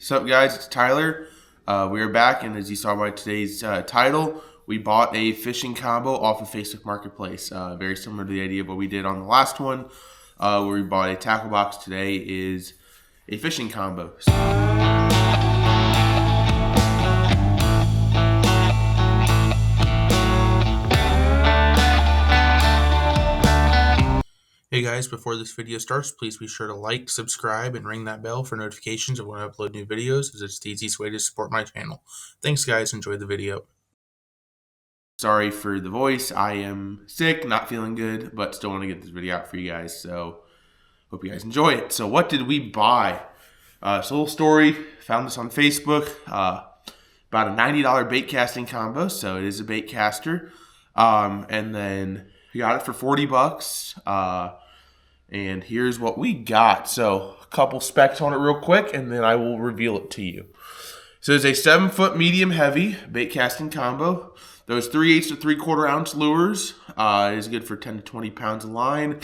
What's up, guys? It's Tyler. We are back, and as you saw by today's title, we bought a fishing combo off of Facebook Marketplace. Very similar to the idea of what we did on the last one, where we bought a tackle box. Today is a fishing combo. Hey guys, before this video starts, please be sure to like, subscribe, and ring that bell for notifications of when I upload new videos, as it's the easiest way to support my channel. Thanks guys, enjoy the video. Sorry for the voice, I am sick, not feeling good, but still want to get this video out for you guys, so hope you guys enjoy it. So what did we buy? It's a little story, found this on Facebook, about a $90 bait casting combo, so it is a bait caster, and then we got it for 40 bucks. And here's what we got. So a couple specs on it real quick, and then I will reveal it to you. So it's a 7-foot medium heavy bait casting combo. Those 3/8 to 3/4 ounce lures. It is good for 10 to 20 pounds of line.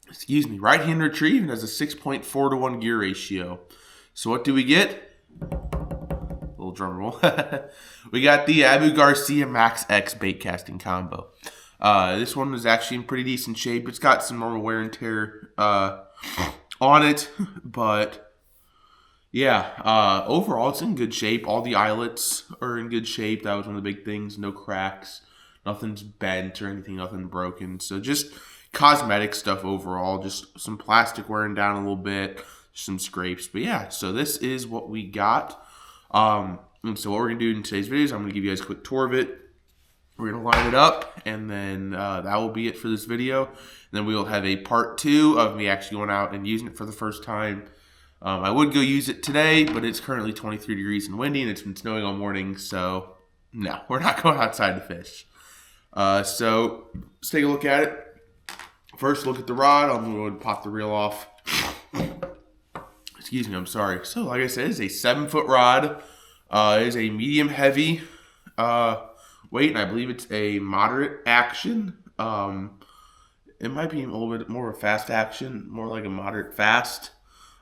Excuse me. Right hand retrieve and has a 6.4 to 1 gear ratio. So what do we get? Little drum roll. We got the Abu Garcia Max X bait casting combo. This one was actually in pretty decent shape. It's got some normal wear and tear on it, but yeah, overall it's in good shape. All the eyelets are in good shape. That was one of the big things. No cracks, nothing's bent or anything, nothing broken. So just cosmetic stuff overall. Just some plastic wearing down a little bit, some scrapes. But yeah, so this is what we got. And so what we're gonna do in today's video is I'm gonna give you guys a quick tour of it. We're going to line it up, and then that will be it for this video. And then we will have a part 2 of me actually going out and using it for the first time. I would go use it today, but it's currently 23 degrees and windy, and it's been snowing all morning, so no, we're not going outside to fish. So let's take a look at it. First, look at the rod. I'm going to pop the reel off. Excuse me, I'm sorry. So like I said, it's a 7-foot rod. It is a medium heavy weight, and I believe it's a moderate action. It might be a little bit more of a fast action, more like a moderate fast.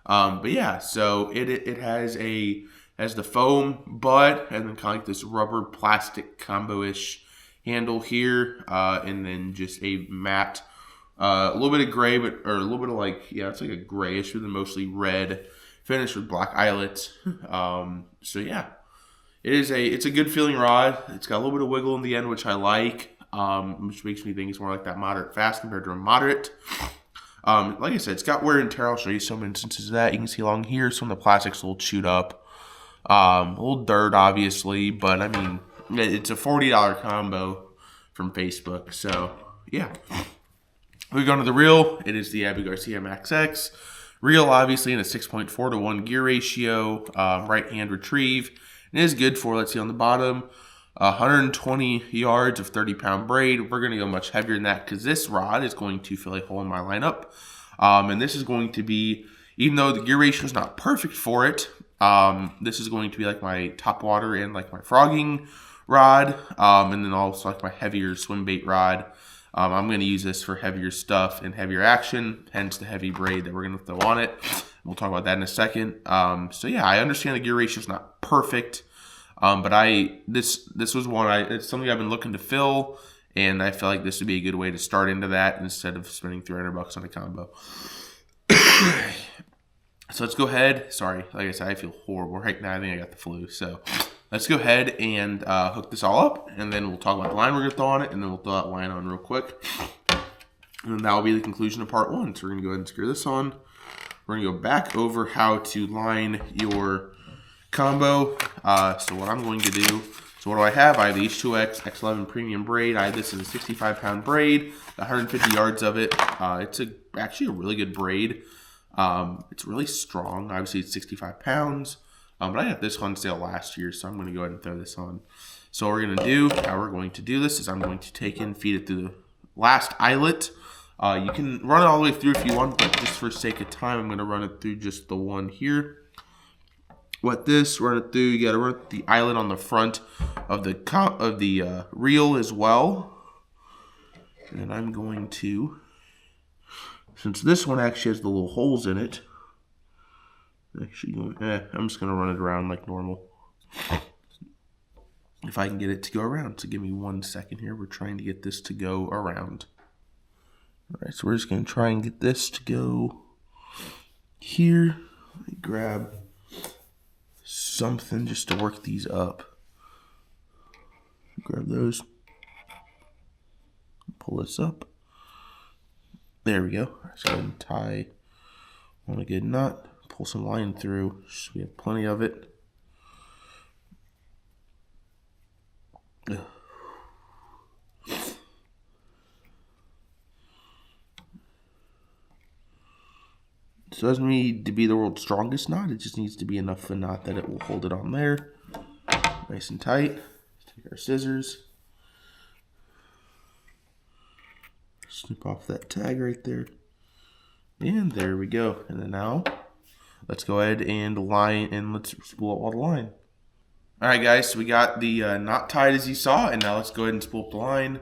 But yeah, so it has the foam butt, and then kind of like this rubber plastic combo-ish handle here, and then just a matte, a little bit of gray, or a little bit of it's like a grayish with a mostly red finish with black eyelets. So yeah. It's a good feeling rod. It's got a little bit of wiggle in the end, which I like, which makes me think it's more like that moderate fast compared to a moderate. Like I said, it's got wear and tear. I'll show you some instances of that. You can see along here, some of the plastic's a little chewed up. A little dirt, obviously, but I mean, it's a $40 combo from Facebook. So, yeah. We go to the reel. It is the Abu Garcia Max X. Reel, obviously, in a 6.4 to 1 gear ratio. Right hand retrieve. It is good for, let's see on the bottom, 120 yards of 30-pound braid. We're going to go much heavier than that because this rod is going to fill a hole in my lineup. And this is going to be, even though the gear ratio is not perfect for it, this is going to be like my top water and like my frogging rod, and then also like my heavier swim bait rod. I'm going to use this for heavier stuff and heavier action, hence the heavy braid that we're going to throw on it. We'll talk about that in a second. So yeah, I understand the gear ratio is not perfect, but this was it's something I've been looking to fill, and I feel like this would be a good way to start into that instead of spending $300 on a combo. So let's go ahead. Sorry, like I said, I feel horrible right now. I think I got the flu. So let's go ahead and hook this all up, and then we'll talk about the line we're going to throw on it, and then we'll throw that line on real quick. And then that will be the conclusion of part 1. So we're going to go ahead and screw this on. We're going to go back over how to line your combo. So what I'm going to do, so what do I have? I have the H2X X11 Premium Braid. I have this in a 65-pound braid, 150 yards of it. It's actually a really good braid. It's really strong. Obviously, it's 65 pounds. But I got this on sale last year, so I'm going to go ahead and throw this on. So what we're going to do, how we're going to do this is I'm going to take and feed it through the last eyelet. You can run it all the way through if you want, but just for sake of time, I'm going to run it through just the one here. Run it through. You got to run the eyelet on the front of the reel as well. And then I'm going to, since this one actually has the little holes in it, Actually, I'm just going to run it around like normal. If I can get it to go around. So give me 1 second here. We're trying to get this to go around. All right, so we're just going to try and get this to go here. Grab something just to work these up. Grab those. Pull this up. There we go. So go ahead and tie on a good knot. Pull some line through so we have plenty of it. So it doesn't need to be the world's strongest knot. It just needs to be enough of a knot that it will hold it on there. Nice and tight. Take our scissors. Snip off that tag right there. And there we go. And then now, let's go ahead and line and let's spool up all the line. Alright guys, so we got the knot tied as you saw, and now let's go ahead and spool up the line.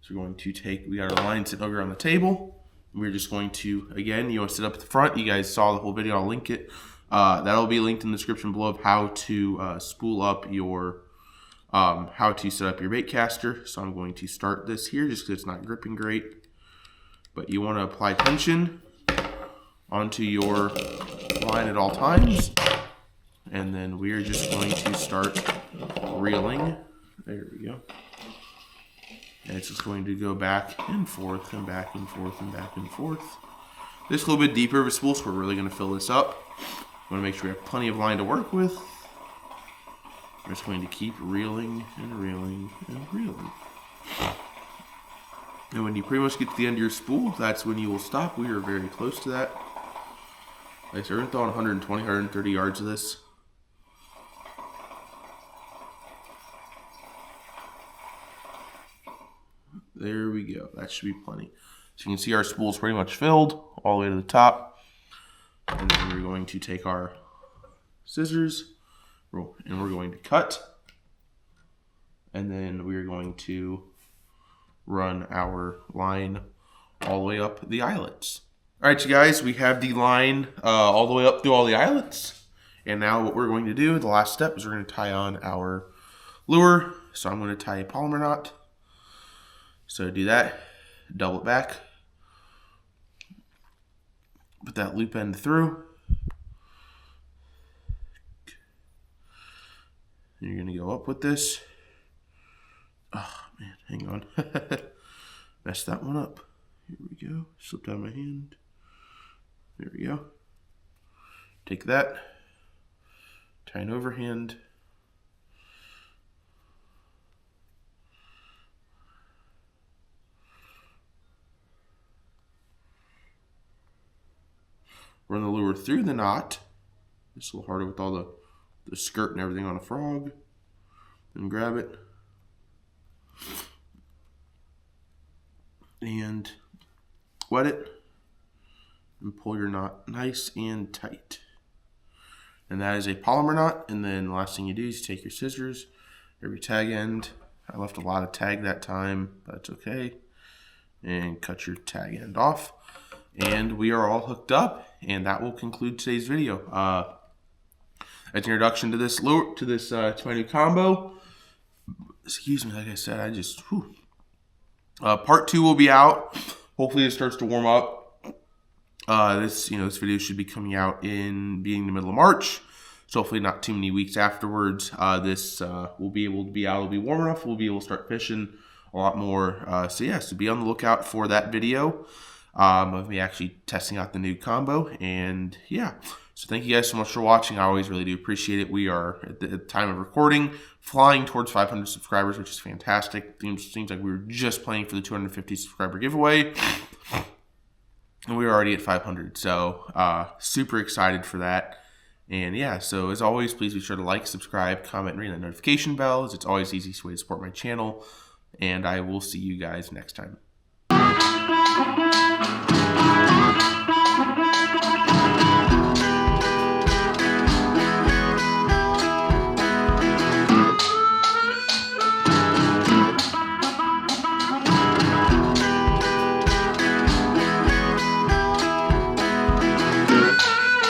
So we're going to we got our line sitting over on the table. We're just going to, again, you want to sit up at the front. You guys saw the whole video. I'll link it. That'll be linked in the description below of how to spool up your, how to set up your bait caster. So I'm going to start this here just because it's not gripping great. But you want to apply tension onto your line at all times. And then we're just going to start reeling. There we go. And it's just going to go back and forth and back and forth and back and forth. This is a little bit deeper of a spool, so we're really going to fill this up. We want to make sure we have plenty of line to work with. We're just going to keep reeling and reeling and reeling. And when you pretty much get to the end of your spool, that's when you will stop. We are very close to that. Like I said, we're going to throw on 120, 130 yards of this. There we go. That should be plenty. So you can see our spool is pretty much filled all the way to the top. And then we're going to take our scissors and we're going to cut. And then we're going to run our line all the way up the eyelets. All right, you guys, we have the line all the way up through all the eyelets. And now what we're going to do, the last step, is we're going to tie on our lure. So I'm going to tie a Palomar knot. So do that, double it back, put that loop end through. And you're going to go up with this. Oh, man, hang on. Messed that one up. Here we go. Slipped out of my hand. There we go. Take that, tie an overhand. Run the lure through the knot. It's a little harder with all the skirt and everything on a frog. Then grab it. And wet it. And pull your knot nice and tight. And that is a Palomar knot. And then the last thing you do is you take your scissors, every tag end. I left a lot of tag that time, but that's okay. And cut your tag end off. And we are all hooked up, and that will conclude today's video. As an introduction to this lure, to my new combo. Excuse me, like I said, part 2 will be out. Hopefully, it starts to warm up. This video should be coming out in the middle of March, so hopefully not too many weeks afterwards. This will be able to be out. It'll be warm enough. We'll be able to start fishing a lot more. So be on the lookout for that video. Of me actually testing out the new combo. And yeah, so thank you guys so much for watching. I always really do appreciate it. We are, at the time of recording, flying towards 500 subscribers, which is fantastic. Seems like we were just playing for the 250 subscriber giveaway, and we are already at 500. So super excited for that. And yeah, so as always, please be sure to like, subscribe, comment, and ring that notification bell, as it's always the easiest way to support my channel. And I will see you guys next time.